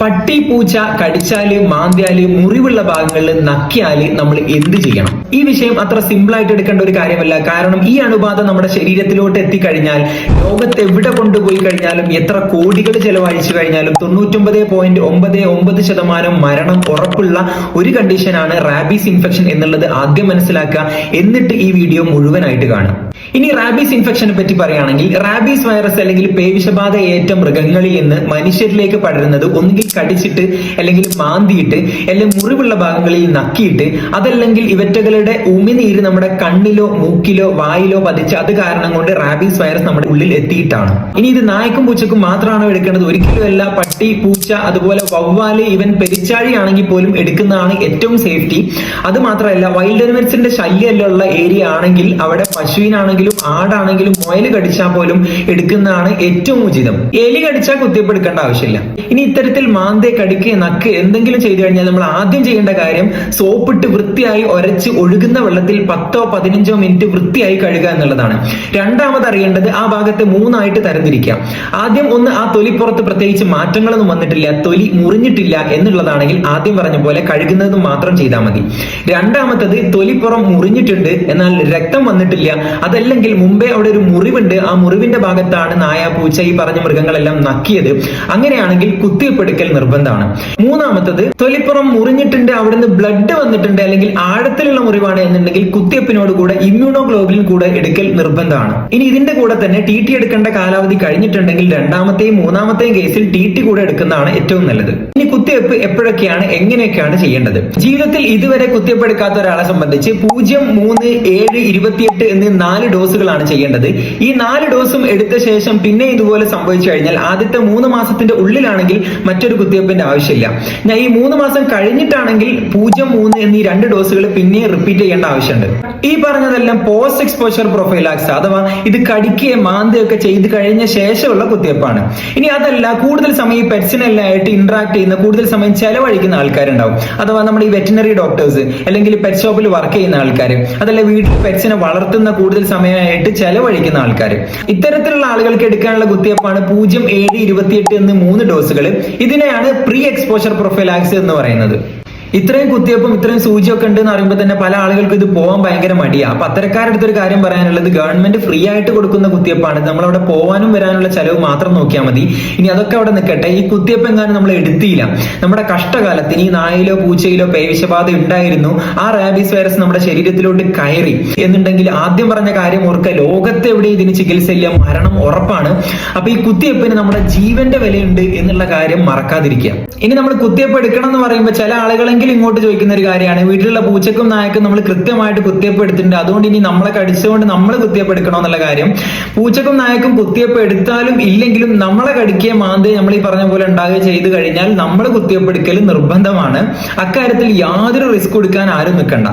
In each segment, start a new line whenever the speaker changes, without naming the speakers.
പട്ടി പൂച്ച കടിച്ചാല് മാന്തിയാല് മുറിവുള്ള ഭാഗങ്ങളിൽ നക്കിയാല് നമ്മൾ എന്ത് ചെയ്യണം? ഈ വിഷയം അത്ര സിമ്പിൾ ആയിട്ട് എടുക്കേണ്ട ഒരു കാര്യമല്ല. കാരണം ഈ അണുബാധ നമ്മുടെ ശരീരത്തിലോട്ട് എത്തിക്കഴിഞ്ഞാൽ ലോകത്ത് എവിടെ കൊണ്ടുപോയി കഴിഞ്ഞാലും എത്ര കോടികൾ ചെലവഴിച്ചു കഴിഞ്ഞാലും 99.99% മരണം ഉറപ്പുള്ള ഒരു കണ്ടീഷനാണ് റാബീസ് ഇൻഫെക്ഷൻ എന്നുള്ളത് ആദ്യം മനസ്സിലാക്കുക. എന്നിട്ട് ഈ വീഡിയോ മുഴുവനായിട്ട് കാണും. ഇനി റാബീസ് ഇൻഫെക്ഷനെ പറ്റി പറയുകയാണെങ്കിൽ റാബീസ് വൈറസ് അല്ലെങ്കിൽ പേവിഷബാധ ഏറ്റ മൃഗങ്ങളിൽ നിന്ന് മനുഷ്യരിലേക്ക് പടരുന്നത് ഒന്നുകിൽ കടിച്ചിട്ട് അല്ലെങ്കിൽ മാന്തിയിട്ട് അല്ലെങ്കിൽ മുറിവുള്ള ഭാഗങ്ങളിൽ നക്കിയിട്ട് അതല്ലെങ്കിൽ ഇവറ്റകളുടെ ഉമിനീര് നമ്മുടെ കണ്ണിലോ മൂക്കിലോ വായിലോ പതിച്ച് അത് കാരണം കൊണ്ട് റാബീസ് വൈറസ് നമ്മുടെ ഉള്ളിൽ എത്തിയിട്ടാണ്. ഇനി ഇത് നായ്ക്കും പൂച്ചക്കും മാത്രമാണോ എടുക്കേണ്ടത്? ഒരിക്കലും അല്ല. പട്ടി, പൂച്ച, അതുപോലെ വവ്വാല്, ഇവൻ പെരിച്ചാഴി ആണെങ്കിൽ പോലും എടുക്കുന്നതാണ് ഏറ്റവും സേഫ്റ്റി. അത് മാത്രമല്ല, വൈൽഡ് അനിമൽസിന്റെ ശല്യമുള്ള ഏരിയ ആണെങ്കിൽ അവിടെ പശുവിനാണെങ്കിലും ആടാണെങ്കിലും മുയൽ കടിച്ചാൽ പോലും എടുക്കുന്നതാണ് ഏറ്റവും ഉചിതം. എലി കടിച്ചാൽ കുത്തിവെപ്പ് എടുക്കേണ്ട ആവശ്യമില്ല. ഇനി ഇത്തരത്തിൽ മാന്തേ കടിക്കുക നക്ക് എന്തെങ്കിലും ചെയ്തു കഴിഞ്ഞാൽ നമ്മൾ ആദ്യം ചെയ്യേണ്ട കാര്യം സോപ്പിട്ട് വൃത്തിയായി ഒരച്ച് ഒഴുകുന്ന വെള്ളത്തിൽ 10-15 മിനിറ്റ് വൃത്തിയായി കഴുകുക എന്നുള്ളതാണ്. രണ്ടാമത് അറിയേണ്ടത് ആ ഭാഗത്തെ 3ആയിട്ട് തരംതിരിക്കാം. ആദ്യം ഒന്ന്, ആ തൊലിപ്പുറത്ത് പ്രത്യേകിച്ച് മാറ്റങ്ങളൊന്നും വന്നിട്ടില്ല, തൊലി മുറിഞ്ഞിട്ടില്ല എന്നുള്ളതാണെങ്കിൽ ആദ്യം പറഞ്ഞ പോലെ കഴുകുന്നത് മാത്രം ചെയ്താൽ മതി. രണ്ടാമത്തത് തൊലിപ്പുറം മുറിഞ്ഞിട്ടുണ്ട് എന്നാൽ രക്തം വന്നിട്ടില്ല, അതല്ലെങ്കിൽ മുമ്പേ അവിടെ ഒരു മുറിവുണ്ട്, ആ മുറിവിന്റെ ഭാഗത്താണ് നായ, പൂച്ച, ഈ പറഞ്ഞ മൃഗങ്ങളെല്ലാം നക്കിയത്, അങ്ങനെയാണെങ്കിൽ കുത്തിവെപ്പ് എടുക്കൽ നിർബന്ധമാണ്. മൂന്നാമത്തത്, തൊലിപ്പുറം മുറിഞ്ഞിട്ടുണ്ട്, അവിടുന്ന് ബ്ലഡ് വന്നിട്ടുണ്ട് അല്ലെങ്കിൽ ആഴത്തിലുള്ള മുറിവാണ് എന്നുണ്ടെങ്കിൽ കുത്തിവെപ്പിനോട് കൂടെ ഇമ്മ്യൂണോഗ്ലോബുലിൻ കൂടെ എടുക്കൽ നിർബന്ധമാണ്. ഇനി ഇതിന്റെ കൂടെ തന്നെ TT എടുക്കേണ്ട കാലാവധി കഴിഞ്ഞിട്ടുണ്ടെങ്കിൽ രണ്ടാമത്തെയും മൂന്നാമത്തെയും കേസിൽ TT കൂടെ എടുക്കുന്നതാണ് ഏറ്റവും നല്ലത്. ഇനി കുത്തിവെപ്പ് എപ്പോഴൊക്കെയാണ് എങ്ങനെയൊക്കെയാണ് ചെയ്യേണ്ടത്? ജീവിതത്തിൽ ഇതുവരെ കുത്തിവെപ്പ് എടുക്കാത്ത ഒരാളെ സംബന്ധിച്ച് 0, 3, 7, 28 എന്നീ 4 ഡോസുകളാണ് ചെയ്യേണ്ടത്. ഈ 4 ഡോസും എടുത്ത ശേഷം പിന്നെ ഇതുപോലെ സംഭവിച്ചു കഴിഞ്ഞാൽ ആദ്യത്തെ 3 മാസത്തിന്റെ ഉള്ളിലാണെങ്കിൽ മറ്റൊരു കുത്തിവെപ്പിന്റെ ആവശ്യമില്ല. ഞാൻ ഈ 3 മാസം കഴിഞ്ഞിട്ടാണെങ്കിൽ 0, 3 എന്നീ 2 ഡോസുകൾ പിന്നെ റിപ്പീറ്റ് ചെയ്യേണ്ട ആവശ്യമുണ്ട്. ഈ പറഞ്ഞതെല്ലാം പോസ്റ്റ് എക്സ്പോഷർ പ്രൊഫൈലാക്സ് അഥവാ ഇത് കടിക്കുകയും മാന്തുകയൊക്കെ ചെയ്ത് കഴിഞ്ഞ ശേഷമുള്ള കുത്തിവെപ്പാണ്. ഇനി അതല്ല, കൂടുതൽ സമയം പെറ്റ്സിനെല്ലാമായിട്ട് ഇന്ററാക്ട് ചെയ്യുന്ന, കൂടുതൽ സമയം ചെലവഴിക്കുന്ന ആൾക്കാരുണ്ടാവും. അഥവാ നമ്മുടെ ഈ വെറ്റിനറി ഡോക്ടേഴ്സ് അല്ലെങ്കിൽ പെറ്റ് ഷോപ്പിൽ വർക്ക് ചെയ്യുന്ന ആൾക്കാർ, അതല്ല വീട്ടിൽ പെറ്റ്സിനെ വളർത്തുന്ന കൂടുതൽ സമയമായിട്ട് ചെലവഴിക്കുന്ന ആൾക്കാർ, ഇത്തരത്തിലുള്ള ആളുകൾക്ക് എടുക്കാനുള്ള കുത്തിവെപ്പാണ് 0, 7, 28 എന്നീ 3 ഡോസുകൾ. ഇതിനെയാണ് പ്രീ എക്സ്പോഷർ പ്രൊഫൈലാക്സ് എന്ന് പറയുന്നത്. ഇത്രയും കുത്തിവെപ്പും ഇത്രയും സൂചിയൊക്കെ ഉണ്ട് എന്ന് പറയുമ്പോൾ തന്നെ പല ആളുകൾക്ക് ഇത് പോകാൻ ഭയങ്കര മടിയാണ്. അപ്പൊ അത്തരക്കാരടുത്തൊരു കാര്യം പറയാനുള്ളത്, ഗവൺമെന്റ് ഫ്രീ ആയിട്ട് കൊടുക്കുന്ന കുത്തിവെപ്പാണ്. നമ്മളവിടെ പോകാനും വരാനുള്ള ചെലവ് മാത്രം നോക്കിയാൽ മതി. ഇനി അതൊക്കെ അവിടെ നിൽക്കട്ടെ, ഈ കുത്തിവെപ്പ് എങ്ങാനും നമ്മൾ എടുത്തില്ല, നമ്മുടെ കഷ്ടകാലത്ത് ഇനി നായയിലോ പൂച്ചയിലോ പേവിഷബാധ ഉണ്ടായിരുന്നു, ആ റാബീസ് വൈറസ് നമ്മുടെ ശരീരത്തിലോട്ട് കയറി എന്നുണ്ടെങ്കിൽ ആദ്യം പറഞ്ഞ കാര്യം ഓർക്കുക, ലോകത്തെവിടെ ഇതിന് ചികിത്സയില്ല, മരണം ഉറപ്പാണ്. അപ്പൊ ഈ കുത്തിവെപ്പിന് നമ്മുടെ ജീവന്റെ വിലയുണ്ട് എന്നുള്ള കാര്യം മറക്കാതിരിക്കുക. ഇനി നമ്മൾ കുത്തിവെപ്പ് എടുക്കണം എന്ന് പറയുമ്പോൾ ചില ആളുകളെങ്കിലും ഇങ്ങോട്ട് ചോദിക്കുന്ന ഒരു കാര്യമാണ്, വീട്ടിലുള്ള പൂച്ചക്കും നായക്കും നമ്മൾ കൃത്യമായിട്ട് കുത്തിവെപ്പ് എടുത്തിട്ടുണ്ട്, അതുകൊണ്ട് ഇനി നമ്മളെ കടിച്ചുകൊണ്ട് നമ്മൾ കുത്തിവെപ്പ് എടുക്കണോ എന്നുള്ള കാര്യം. പൂച്ചക്കും നായക്കും കുത്തിവെപ്പ് എടുത്താലും ഇല്ലെങ്കിലും നമ്മളെ കടിക്കുകയും മാന്തുകയും നമ്മൾ ഈ പറഞ്ഞ പോലെ ഉണ്ടാകുകയും ചെയ്തു കഴിഞ്ഞാൽ നമ്മൾ കുത്തിവെപ്പ് എടുക്കൽ നിർബന്ധമാണ്. അക്കാര്യത്തിൽ യാതൊരു റിസ്ക് എടുക്കാൻ ആരും നിൽക്കണ്ട.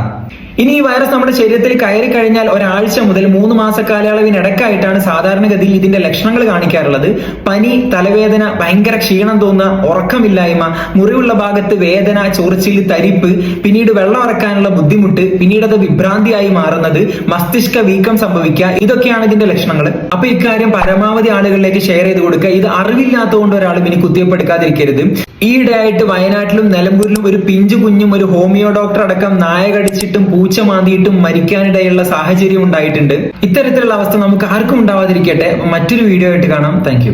ഇനി ഈ വൈറസ് നമ്മുടെ ശരീരത്തിൽ കയറി കഴിഞ്ഞാൽ ഒരാഴ്ച മുതൽ 3 മാസ കാലയളവിനിടക്കായിട്ടാണ് സാധാരണഗതിയിൽ ഇതിന്റെ ലക്ഷണങ്ങൾ കാണിക്കാറുള്ളത്. പനി, തലവേദന, ഭയങ്കര ക്ഷീണം തോന്നുക, ഉറക്കമില്ലായ്മ, മുറിവുള്ള ഭാഗത്ത് വേദന, ചൊറിച്ചിൽ, തരിപ്പ്, പിന്നീട് വെള്ളം ഇറക്കാനുള്ള ബുദ്ധിമുട്ട്, പിന്നീട് അത് വിഭ്രാന്തിയായി മാറുന്നത്, മസ്തിഷ്ക വീക്കം സംഭവിക്കുക, ഇതൊക്കെയാണ് ഇതിന്റെ ലക്ഷണങ്ങൾ. അപ്പൊ ഇക്കാര്യം പരമാവധി ആളുകളിലേക്ക് ഷെയർ ചെയ്ത് കൊടുക്കുക. ഇത് അറിവില്ലാത്തതുകൊണ്ട് ഒരാളും ഇനി കുത്തിവെപ്പ് എടുക്കാതിരിക്കരുത്. ഈയിടെയായിട്ട് വയനാട്ടിലും നിലമ്പൂരിലും ഒരു പിഞ്ചു കുഞ്ഞും ഒരു ഹോമിയോ ഡോക്ടർ അടക്കം നായ കടിച്ചിട്ടും പൂച്ച മാന്തിയിട്ടും മരിക്കാനിടയുള്ള സാഹചര്യം ഉണ്ടായിട്ടുണ്ട്. ഇത്തരത്തിലുള്ള അവസ്ഥ നമുക്ക് ആർക്കും ഉണ്ടാവാതിരിക്കട്ടെ. മറ്റൊരു വീഡിയോ ആയിട്ട് കാണാം. താങ്ക്